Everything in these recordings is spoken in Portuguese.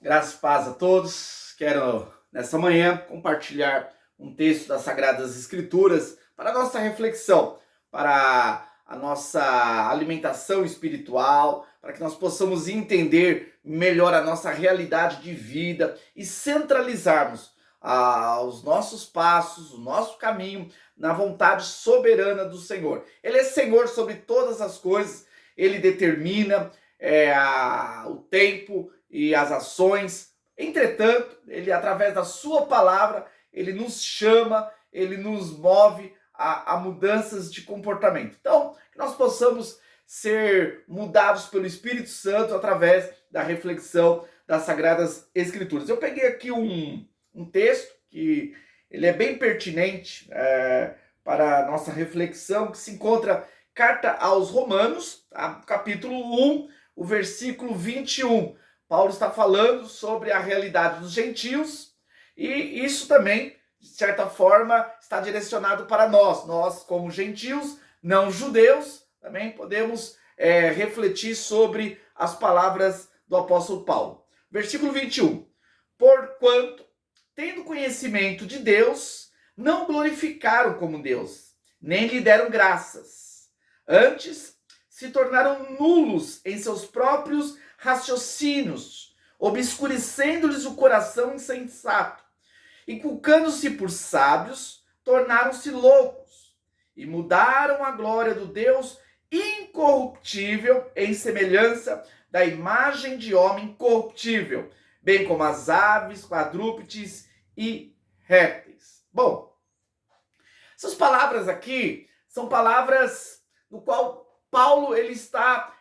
Graças e paz a todos. Quero, nessa manhã, compartilhar um texto das Sagradas Escrituras para a nossa reflexão, para a nossa alimentação espiritual, para que nós possamos entender melhor a nossa realidade de vida e centralizarmos os nossos passos, o nosso caminho na vontade soberana do Senhor. Ele é Senhor sobre todas as coisas, Ele determina o tempo e as ações. Entretanto, ele, através da sua palavra, ele nos chama, ele nos move a mudanças de comportamento. Então, que nós possamos ser mudados pelo Espírito Santo através da reflexão das Sagradas Escrituras. Eu peguei aqui um texto que ele é bem pertinente para a nossa reflexão, que se encontra Carta aos Romanos, tá? Capítulo 1, o versículo 21. Paulo está falando sobre a realidade dos gentios e isso também, de certa forma, está direcionado para nós. Nós, como gentios, não judeus, também podemos refletir sobre as palavras do apóstolo Paulo. Versículo 21. Porquanto, tendo conhecimento de Deus, não glorificaram como Deus, nem lhe deram graças. Antes, se tornaram nulos em seus próprios raciocínios, obscurecendo-lhes o coração insensato, e culcando-se por sábios, tornaram-se loucos, e mudaram a glória do Deus incorruptível em semelhança da imagem de homem corruptível, bem como as aves, quadrúpedes e répteis. Bom, essas palavras aqui são palavras no qual Paulo ele está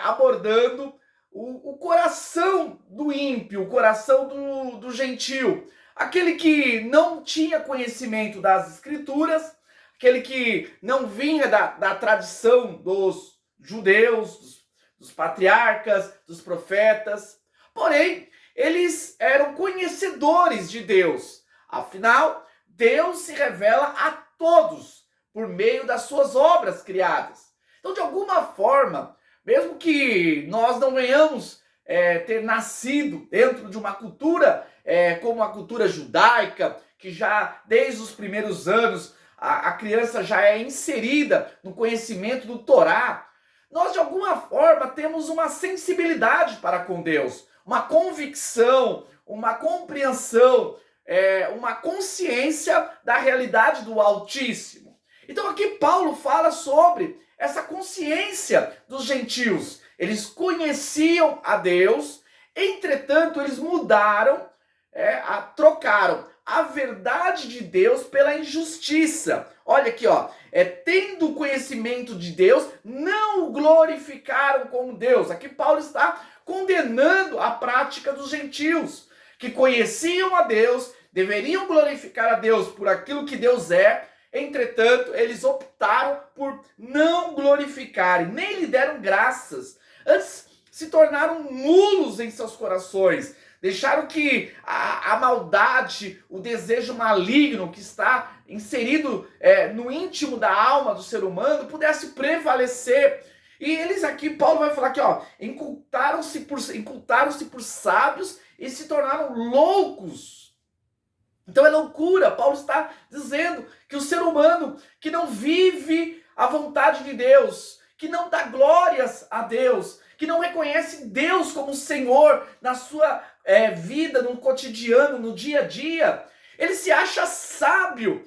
abordando o coração do ímpio, o coração do gentio, aquele que não tinha conhecimento das Escrituras, aquele que não vinha da tradição dos judeus, dos patriarcas, dos profetas, porém, eles eram conhecedores de Deus. Afinal, Deus se revela a todos por meio das suas obras criadas. Então, de alguma forma, mesmo que nós não venhamos ter nascido dentro de uma cultura como a cultura judaica, que já desde os primeiros anos a criança já é inserida no conhecimento do Torá, nós de alguma forma temos uma sensibilidade para com Deus, uma convicção, uma compreensão, uma consciência da realidade do Altíssimo. Então aqui Paulo fala sobre essa consciência dos gentios. Eles conheciam a Deus, entretanto eles mudaram, trocaram a verdade de Deus pela injustiça. Olha aqui, tendo conhecimento de Deus, não o glorificaram como Deus. Aqui Paulo está condenando a prática dos gentios, que conheciam a Deus, deveriam glorificar a Deus por aquilo que Deus é. Entretanto, eles optaram por não glorificarem, nem lhe deram graças. Antes, se tornaram nulos em seus corações. Deixaram que a maldade, o desejo maligno que está inserido no íntimo da alma do ser humano pudesse prevalecer. E eles aqui, Paulo vai falar aqui, incultaram-se por sábios e se tornaram loucos. Então é loucura. Paulo está dizendo que o ser humano que não vive a vontade de Deus, que não dá glórias a Deus, que não reconhece Deus como Senhor na sua vida, no cotidiano, no dia a dia, ele se acha sábio,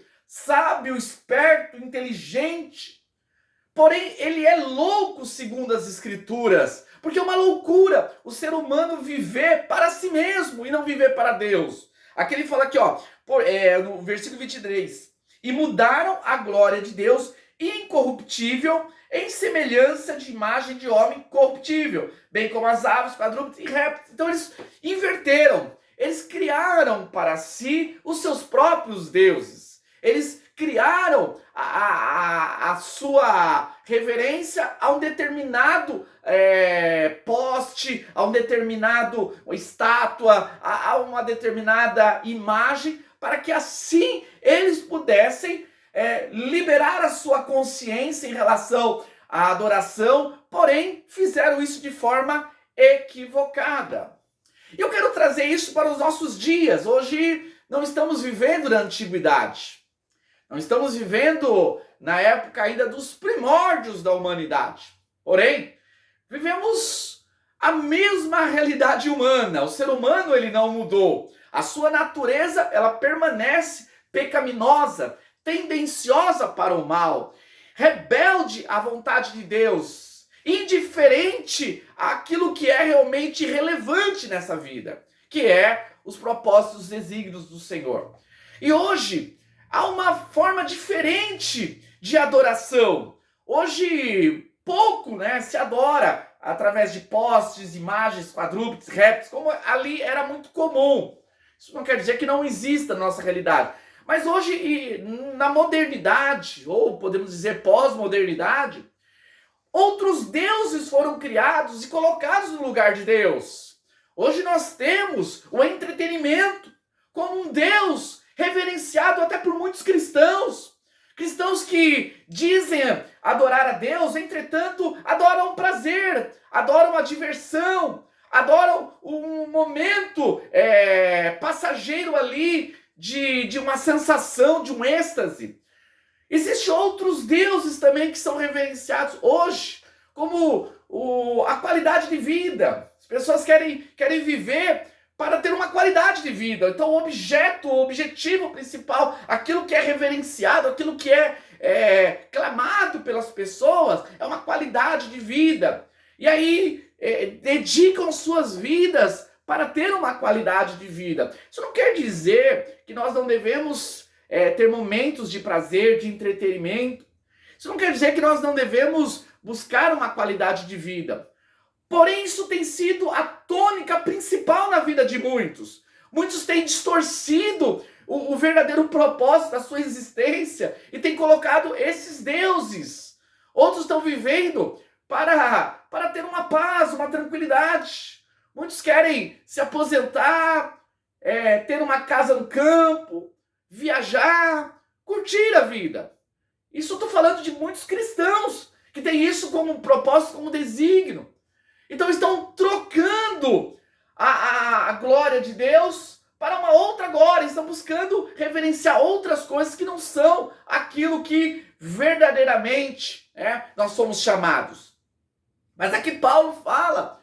esperto, inteligente. Porém, ele é louco segundo as Escrituras, porque é uma loucura o ser humano viver para si mesmo e não viver para Deus. Aqui ele fala aqui, no versículo 23, e mudaram a glória de Deus incorruptível em semelhança de imagem de homem corruptível, bem como as aves, quadrúpedes e répteis. Então eles inverteram, eles criaram para si os seus próprios deuses. Eles criaram a sua reverência a um determinado poste, a um determinado estátua, a uma determinada imagem, para que assim eles pudessem liberar a sua consciência em relação à adoração, porém fizeram isso de forma equivocada. E eu quero trazer isso para os nossos dias. Hoje não estamos vivendo na antiguidade. Não estamos vivendo na época ainda dos primórdios da humanidade. Porém, vivemos a mesma realidade humana. O ser humano, ele não mudou. A sua natureza, ela permanece pecaminosa, tendenciosa para o mal, rebelde à vontade de Deus, indiferente àquilo que é realmente relevante nessa vida, que é os propósitos e desígnios do Senhor. E hoje há uma forma diferente de adoração. Hoje pouco, se adora através de postes, imagens, quadrúpedes, répteis, como ali era muito comum. Isso não quer dizer que não exista na nossa realidade. Mas hoje, na modernidade, ou podemos dizer pós-modernidade, outros deuses foram criados e colocados no lugar de Deus. Hoje nós temos o entretenimento como um Deus reverenciado até por muitos cristãos. Cristãos que dizem adorar a Deus, entretanto, adoram prazer, adoram a diversão, adoram um momento passageiro ali de uma sensação, de um êxtase. Existem outros deuses também que são reverenciados hoje, como a qualidade de vida. As pessoas querem viver para ter uma qualidade de vida. Então o objetivo principal, aquilo que é reverenciado, aquilo que é clamado pelas pessoas, é uma qualidade de vida. E aí dedicam suas vidas para ter uma qualidade de vida. Isso não quer dizer que nós não devemos ter momentos de prazer, de entretenimento. Isso não quer dizer que nós não devemos buscar uma qualidade de vida. Porém, isso tem sido a tônica principal na vida de muitos. Muitos têm distorcido o verdadeiro propósito da sua existência e têm colocado esses deuses. Outros estão vivendo para ter uma paz, uma tranquilidade. Muitos querem se aposentar, ter uma casa no campo, viajar, curtir a vida. Isso eu estou falando de muitos cristãos que têm isso como propósito, como desígnio. Então estão trocando a glória de Deus para uma outra glória. Estão buscando reverenciar outras coisas que não são aquilo que verdadeiramente nós somos chamados. Mas aqui Paulo fala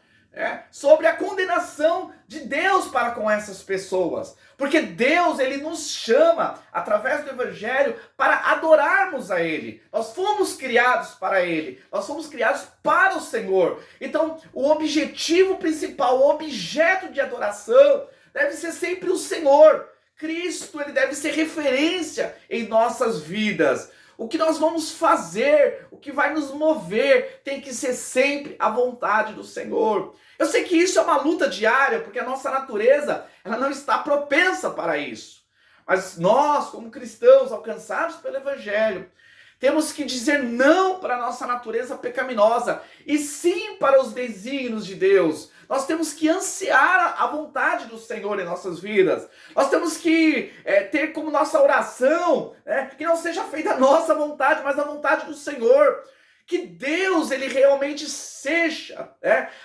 sobre a condenação de Deus para com essas pessoas. Porque Deus, ele nos chama, através do Evangelho, para adorarmos a Ele. Nós fomos criados para Ele. Nós fomos criados para o Senhor. Então, o objetivo principal, o objeto de adoração, deve ser sempre o Senhor. Cristo, ele deve ser referência em nossas vidas. O que nós vamos fazer, o que vai nos mover, tem que ser sempre a vontade do Senhor. Eu sei que isso é uma luta diária, porque a nossa natureza, ela não está propensa para isso. Mas nós, como cristãos, alcançados pelo Evangelho, temos que dizer não para a nossa natureza pecaminosa e sim para os desígnios de Deus. Nós temos que ansiar a vontade do Senhor em nossas vidas. Nós temos que ter como nossa oração que não seja feita a nossa vontade, mas a vontade do Senhor. Que Deus, ele realmente seja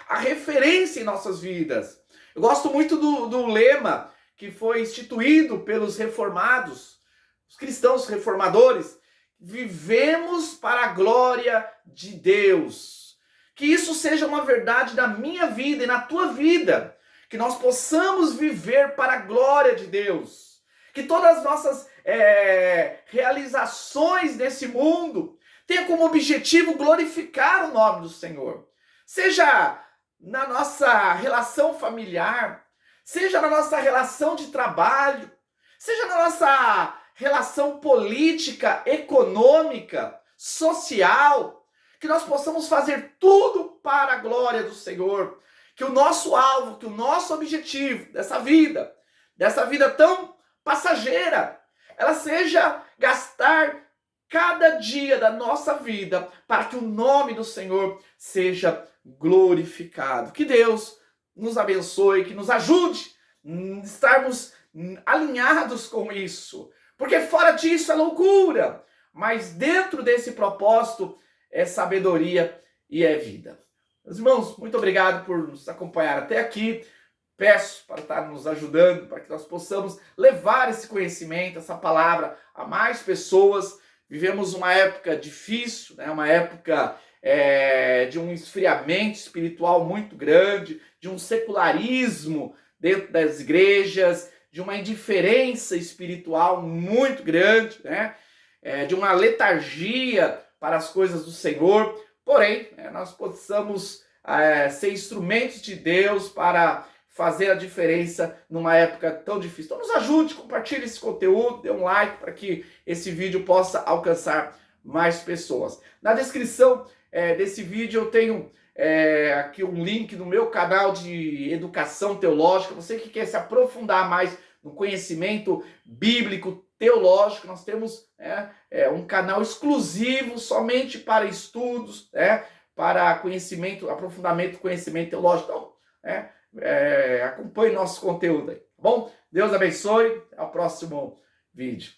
a referência em nossas vidas. Eu gosto muito do lema que foi instituído pelos reformados, os cristãos reformadores. Vivemos para a glória de Deus. Que isso seja uma verdade na minha vida e na tua vida. Que nós possamos viver para a glória de Deus. Que todas as nossas realizações nesse mundo tenham como objetivo glorificar o nome do Senhor. Seja na nossa relação familiar, seja na nossa relação de trabalho, seja na nossa relação política, econômica, social, que nós possamos fazer tudo para a glória do Senhor. Que o nosso alvo, que o nosso objetivo dessa vida tão passageira, ela seja gastar cada dia da nossa vida para que o nome do Senhor seja glorificado. Que Deus nos abençoe, que nos ajude a estarmos alinhados com isso. Porque fora disso é loucura, mas dentro desse propósito é sabedoria e é vida. Meus irmãos, muito obrigado por nos acompanhar até aqui. peço para estar nos ajudando, para que nós possamos levar esse conhecimento, essa palavra a mais pessoas. Vivemos uma época difícil, né? Uma época de um esfriamento espiritual muito grande, de um secularismo dentro das igrejas, de uma indiferença espiritual muito grande, né? De uma letargia para as coisas do Senhor. Porém, nós possamos ser instrumentos de Deus para fazer a diferença numa época tão difícil. Então nos ajude, compartilhe esse conteúdo, dê um like para que esse vídeo possa alcançar mais pessoas. Na descrição desse vídeo eu tenho aqui um link no meu canal de educação teológica. Você que quer se aprofundar mais no conhecimento bíblico, teológico, nós temos um canal exclusivo somente para estudos, para conhecimento, aprofundamento do conhecimento teológico. Então, acompanhe nosso conteúdo aí, tá bom? Deus abençoe, até o próximo vídeo.